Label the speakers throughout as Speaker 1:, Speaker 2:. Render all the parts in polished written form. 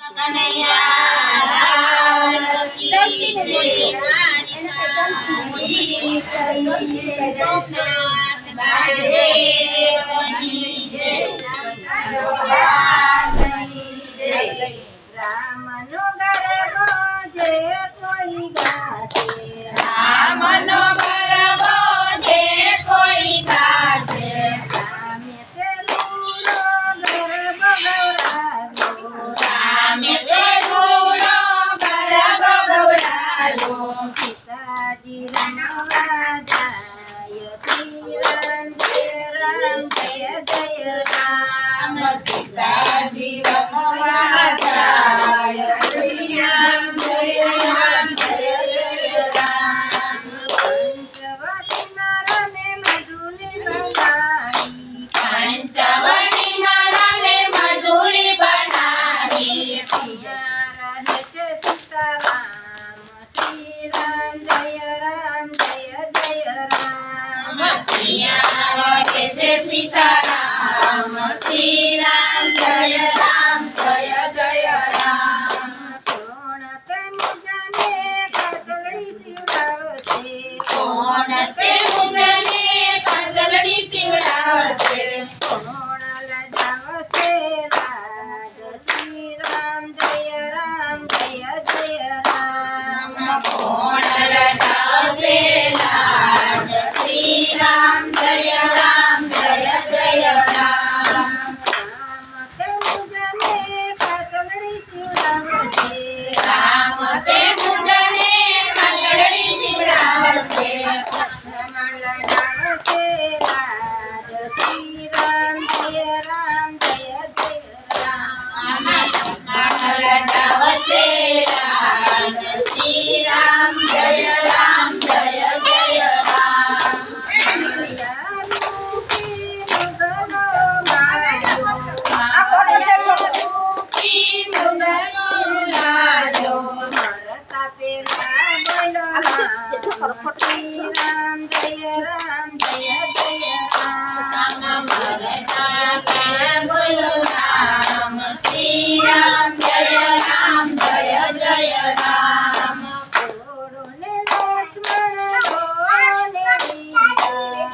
Speaker 1: કનૈયા કી જય સોમનાથ મહાદેવની જય
Speaker 2: રામનો ગરબો જે કોઈ ગાશે
Speaker 1: રામનો ગરબો જે કોઈ ગાશે
Speaker 2: રામે તેલુનો ગરબો ગૌરાવ્યો
Speaker 1: રામે તેલુનો ગરબો ગૌરાવ્યો
Speaker 2: સીતાજી રમવા જાય શ્રી રામ જય જય રામ
Speaker 1: સીતાજી રમવા જાય શ્રી રામ જય રામ જય જય રામ
Speaker 2: પંચવટીમાં રમે મધુલી બંગાળી
Speaker 1: પંચવટીમાં રમે મધુરી બનાવી
Speaker 2: ત્યાં રહે છે સીતારામ શ્રી રામ જય જય રામ
Speaker 1: ત્યાં રહે છે સીતારામ શ્રી રામ જય જય રામ
Speaker 2: કોણ તે મુજને કાજળી સીવડાવશે
Speaker 1: કોણ તે મુંદને કાજલડી સીવડાવશે
Speaker 2: કોણ લડાવશે લાડ શ્રી રામ જય જય રામ
Speaker 1: કોણ લટાવશે લાડ શ્રી રામ જય જય રામ
Speaker 2: રામ તે મુજને કાજળી સીવડાવશે
Speaker 1: રામ તે મુંદને કાજલડી સીવડાવશે
Speaker 2: લક્ષ્મણ લડાવશે લાડ શ્રી રામ જય રામ
Speaker 1: કૃષ્ણ લટાવશે લાડ શ્રી રામ જય રામ બોલો રામ શ્રી રામ જય જય રામ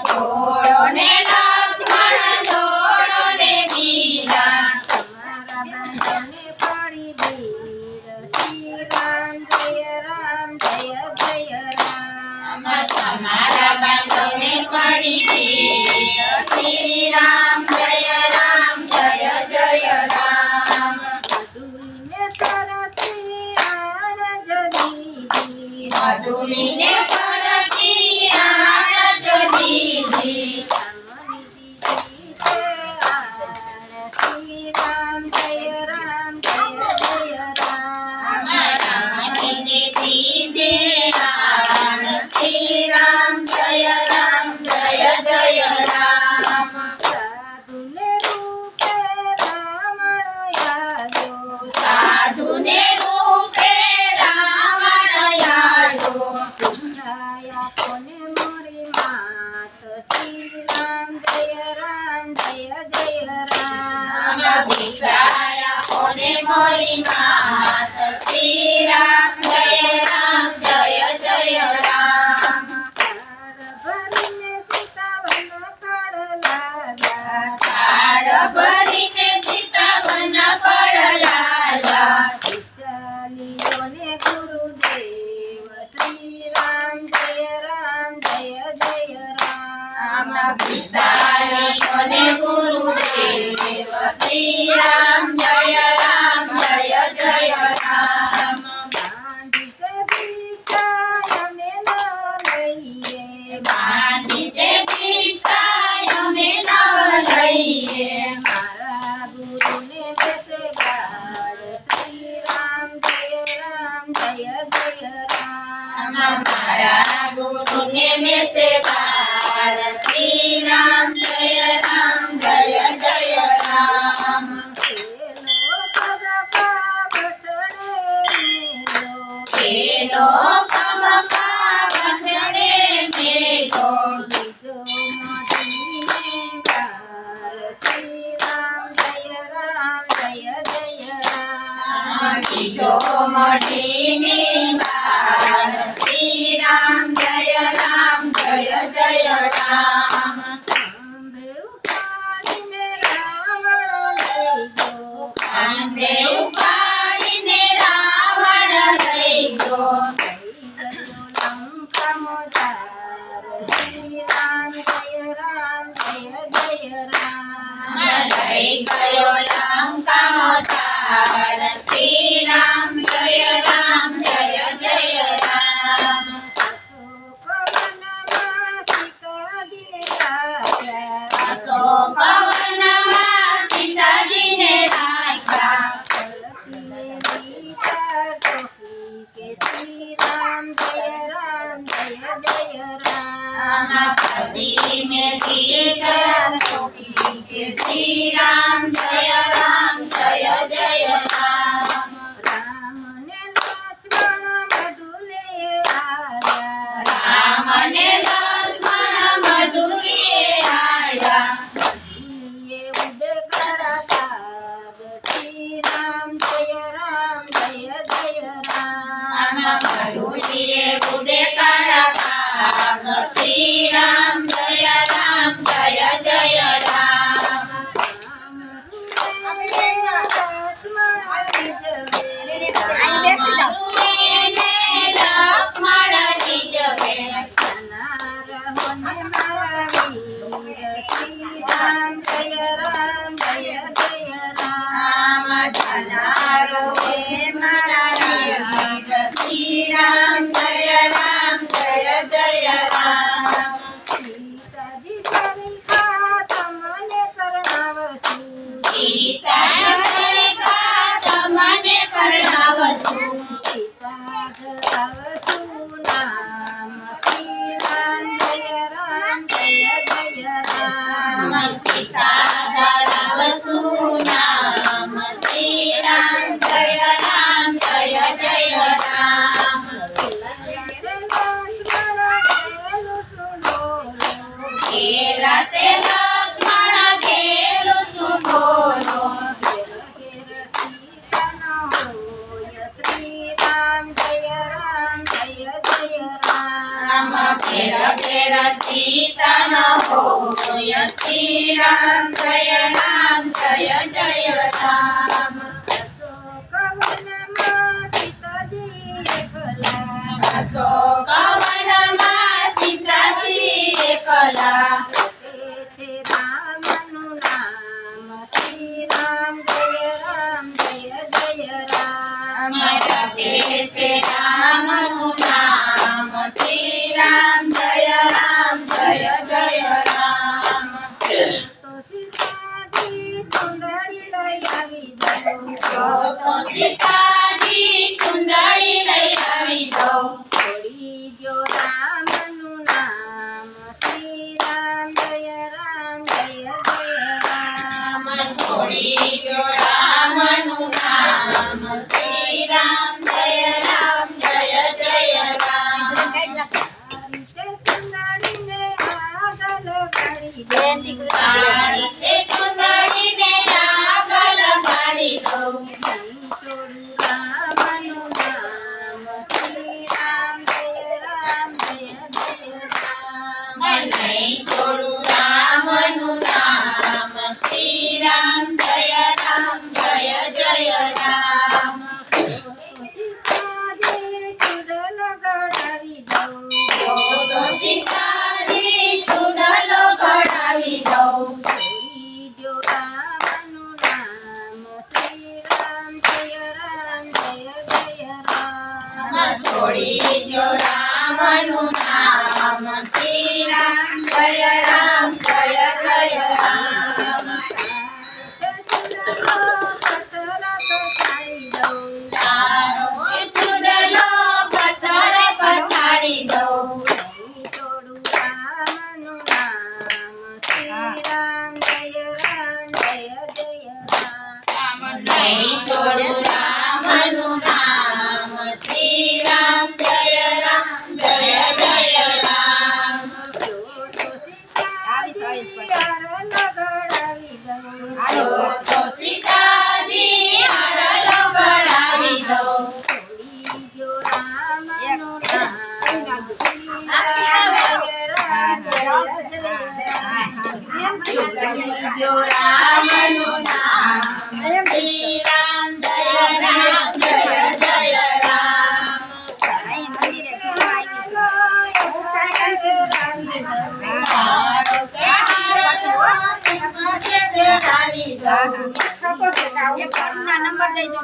Speaker 1: ઘોડો ને લક્ષ્મણ દોડો ને વીરા તમારા બાંધવને પડી ભીડ શ્રી રામ જય જય રામ મધુલીને પરથી આણ જો દીધી
Speaker 2: શ્રી રામ જય જય રામ
Speaker 1: દીધી જે આણ શ્રી રામ જય જય રામ
Speaker 2: સાધુને રૂપે રાવણ આવ્યો
Speaker 1: સાધુને રૂપે રાવણ આવ્યો
Speaker 2: છાયા કોને મોરી માત શ્રી રામ જય જય રામ
Speaker 1: વિષાયા કોને મોરી માત શ્રી રામ જય જય રામ
Speaker 2: ભરીને સીતાવન ફળ લાવ્યા
Speaker 1: થાળ ભરીને સીતાવન ફળ લાવ્યા
Speaker 2: ચાલીઓને ગુરુદેવ શ્રી રામ જય જય રામ
Speaker 1: વિશાલીઓને ગુરુદેવ શ્રી રામ જય જય રામ
Speaker 2: બાંધી તે ભીક્ષા અમે ન લઈએ
Speaker 1: બાંધી તે ભિક્ષા અમે ન લઈએ
Speaker 2: મારા ગુરુને બેસે ગાડ શ્રી રામ જય જય રામ
Speaker 1: મારા ગુરુને મેસે બાળ શ્રી રામ જય જય રામ
Speaker 2: પેલો પગ પાવઠડે મેલો
Speaker 1: પેલો પગ પાવઠડે મેલો થઈ ગયો લંકાનો તાર શ્રી રામ જય રામ જય જય રામ
Speaker 2: અશોક વનમાં સીતાજીને રાખ્યા.
Speaker 1: અશોક વનમાં ધરતી મેલી ચાર ચોકી કે શ્રી રામ જય રામ જય જય રામ રામ અને લક્ષ્મણ મઢુલીએ આવ્યા. આમાં મઢુલીએ ઉડે કાળા કાગ શ્રી રામ જય રામ જય જય રામ લક્ષ્મણ રીઝવે રામ જનારો હે મારા વીર શ્રી રામ જય રામ જય જય રામ સીતા સરખા તમને પરણાવશું. રામ સીતા ધરાવશું નામ શ્રી રામ જય રામ જય જય રામ ઘેલા તે લક્ષ્મણ ઘેલું શું બોલો રામ ઘેર ઘેર સીતા ન હોય શ્રી રામ જય રામ જય જય રામ અશોક વનમાં સીતાજી એકલા મારા દેશ રામનું નામ શ્રી રામ જય રામ જય જય રામ તો સીતાજી ચુંદડી લઈ આવી દઉં છોડી દો રામનું નામ શ્રી રામ જય રામ જય જય રામ છોડી દો રામનું નામ શ્રી રામ જય રામ જય જય રામ આ રીતે ચુંદડીને આગ લગાડી દઉં નહીં છોડું રામનું નામ શ્રી રામ જય રામ જય જય રામ તો સીતાજી ચૂડલો ઘડાવી દઉં છોડી દો રામનું નામ શ્રી રામ જય રામ જય જય રામ તારો ચૂડલો પથ્થર પછાડી દઉં નહીં છોડું રામનું નામ શ્રી રામ જય રામ જય જય રામ તો સીતાજી હાર લગાડાવી દઉં જો રામનું નામ શ્રી રામ જય રામ જય જય રામ હારો કે હારો કસે પહેરાવી દઉં
Speaker 2: ખબર છે કે આવું ફોનના નંબર દેજો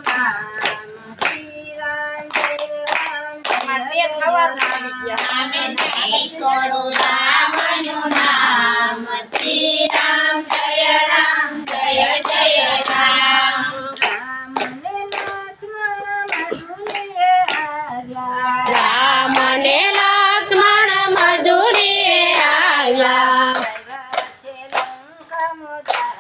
Speaker 1: શ્રી રામ જય રામ
Speaker 2: મારે બે ખવારના આવી ગયા
Speaker 1: નામે નહીં છોડો રામનું નામ શ્રી રામ જય રામ જય જય રામ રામ ને લક્ષ્મણ મધુને આવ્યા
Speaker 3: રામ ને લક્ષ્મણ મધુરીએ આવ્યા
Speaker 1: છે લંકા મોદાર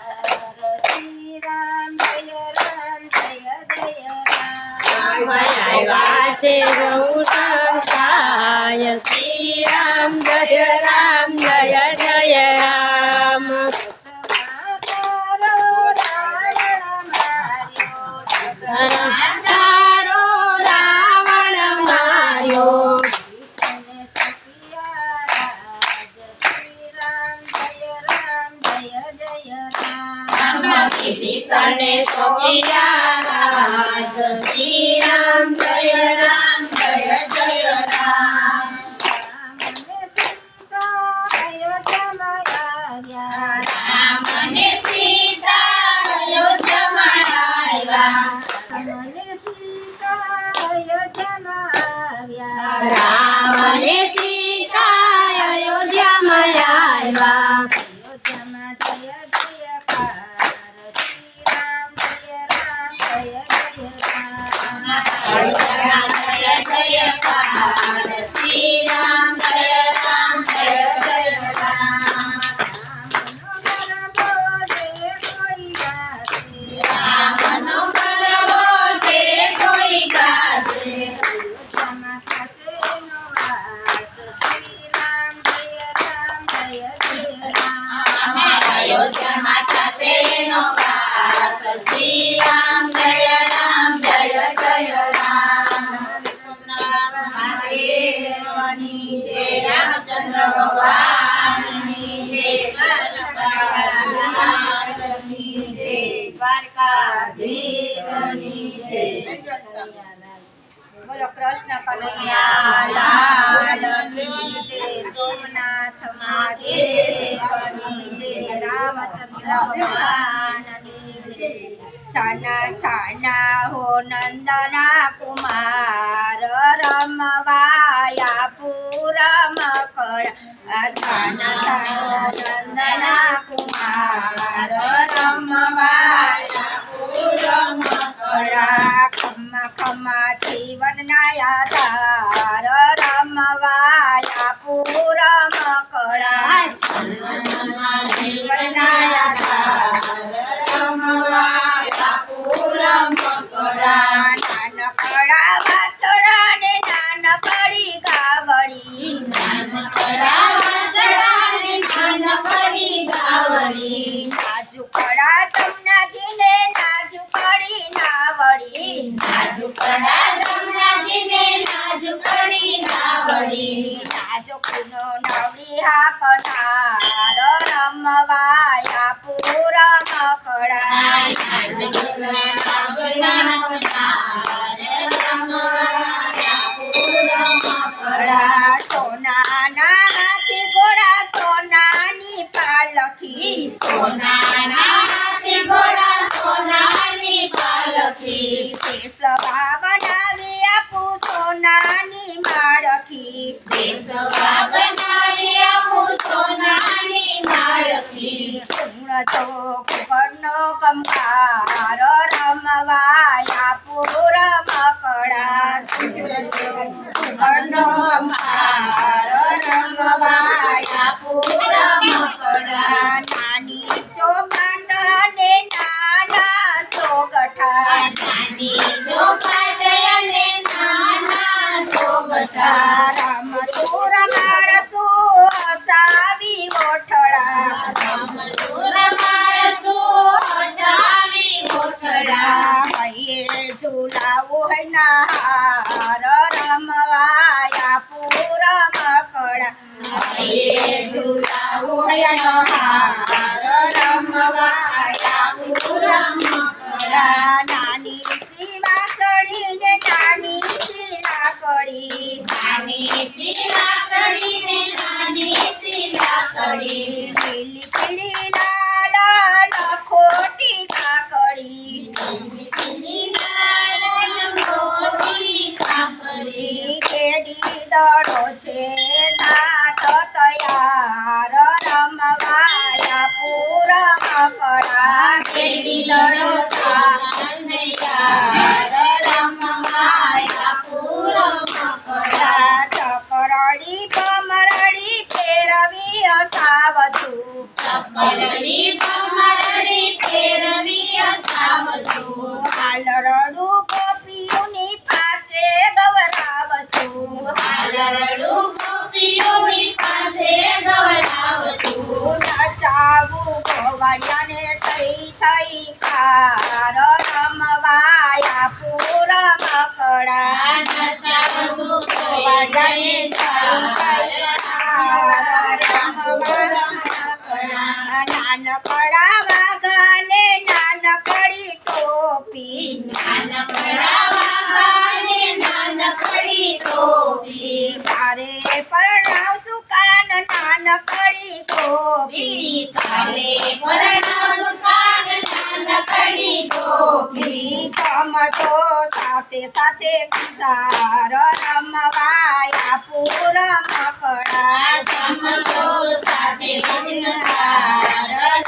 Speaker 1: શ્રી રામ જય રામ જય જય રામ
Speaker 3: આવ્યા છે રઘુરાય શ્રી રામ જય રામ જય જય રામ
Speaker 1: સવાતારો રાવણ માર્યો
Speaker 3: તારો રાવણ માર્યો
Speaker 1: અને સખિયા રાજ શ્રી રામ જય રામ
Speaker 3: વિભીષણે સોપિયા રાજ શ્રી રામ જય રામ જય જય રામ
Speaker 1: રામ અને સીતા અયોધ્યામાં આવ્યા રામ અને સીતા અયોધ્યામાં આવ્યા
Speaker 3: રામ અને સીતા અયોધ્યામાં આવ્યા
Speaker 1: અયોધ્યામાં જય જયકાર શ્રી રામ જય રામ જય જય રામ
Speaker 3: અયોધ્યામાં જય જયકાર શ્રી રામ જય રામ જય જય રામ રામનો ગરબો જે કોઈ ગાશે અયોધ્યામાં થશે એનો વાસ શ્રી રામ જય રામ જય જય રામ મહાદેવની જય રામચંદ્ર ભગવાનની જય કૃષ્ણની જય દ્વારકાધીશની જય
Speaker 1: બોલો કૃષ્ણ કનૈયા લાલ કી જય સોમનાથ મહાદેવની જય રામચંદ્ર ભગવાનની જય છાના છાના હો નંદના કુમાર રમવાયા પૂરમ કળ છાના છાના નંદના કુમાર રમવાયા પૂરમ કળા ખમ્મા ખમ્મા જીવનના આધાર રમવાયા પૂરમ કળા જીવનના આધાર રમવાયા પૂરમ કળા નાનકડા વાછડા ને નાનકડી ગાવડી
Speaker 3: નાનકડા વાછડા ને નાનકડી ગાવડી
Speaker 1: નાજુકડા જમનાજીને નાજુકડી નાવડી
Speaker 3: નાજુકડા જમનાજીને નાજુકડી નાવડી
Speaker 1: નાજુકનો નવડી હાકનાર રમવાયા પૂરમ કળા કળા સોનાના હાથી ઘોડા સોનાની પાલખી
Speaker 3: સોનાના હાથી ઘોડા સોનાની પાલખી
Speaker 1: કેસવા બનાવી આપું સોનાની માળખી
Speaker 3: દેશવા બનાવી આપું સોનાની માળખી
Speaker 1: સુણ તો કુકરનો કંકાર રમવાયા પૂરમ કળા કુકરનો કંકાર રમવાયા પૂરમ કળા નાની ચોપાટ ને નાના સોગઠા
Speaker 3: નાની ચોપાટ અને નાના સોગઠા
Speaker 1: રામ સુર માણસો સાવી ઓઠડા
Speaker 3: રામસુર માળસુ હટાવી ગોઠડા
Speaker 1: હૈયે ઝુલાવો હૈ નહાર રમવાયા પૂરમ કળા હૈયે ઝુલાવો હૈ નહાર રમવાયા પૂરમ કળા નાની સી વાસળી ને નાની સી લાકડી
Speaker 3: નાની સી લાકડી ને નાની સી લાકડી
Speaker 1: લીલી પીળી લાલ લખોટી
Speaker 3: કરડી ભમરડી ફેરવી સાવજો
Speaker 1: હાલ રડું ગોપીઓની પાસે ગવરાવશું
Speaker 3: હાલરડું ગોપીઓની પાસે ગવરાવશું
Speaker 1: નચાવું ગોવાળિયાને થઈ થઈ કાર રમવાયા પૂર મકડા
Speaker 3: નચાવશું ગોવાળિયાને થઈ
Speaker 1: નાનકડા વાઘને નાનકડી ટોપી
Speaker 3: નાનકડા વાઘાને નાનકડી ટોપી
Speaker 1: તારે પરણાવશું કાન નાનકડી ગોપી
Speaker 3: કાલે પરણાવશું કાન નાનકડી ગોપી
Speaker 1: ચમતો સાથે સાથે પિસાર રમવાયા પૂર મકડા
Speaker 3: ચમચો સાથે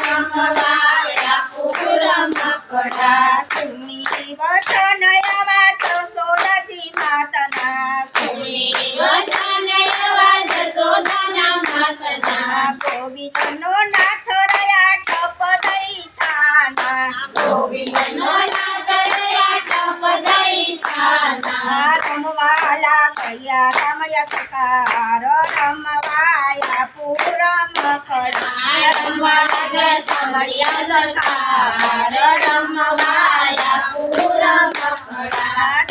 Speaker 3: રમવાયા પૂર મકડા
Speaker 1: સુની વચન આવા જશોદાજી માતાના
Speaker 3: સુની વચન એવા જશોદાના માતના
Speaker 1: ગોવિંદનો નાથ રહ્યા ટપ દઈ છાના
Speaker 3: ગોવિંદનો નાથ રહ્યા ટપ દઈ છાના
Speaker 1: રમવાલા કયા રામળ્યા સકાર રમવાયા પૂર મકડા
Speaker 3: રમવા લાગે સાંભળ્યા સરકાર રમવાયા પૂર મકડા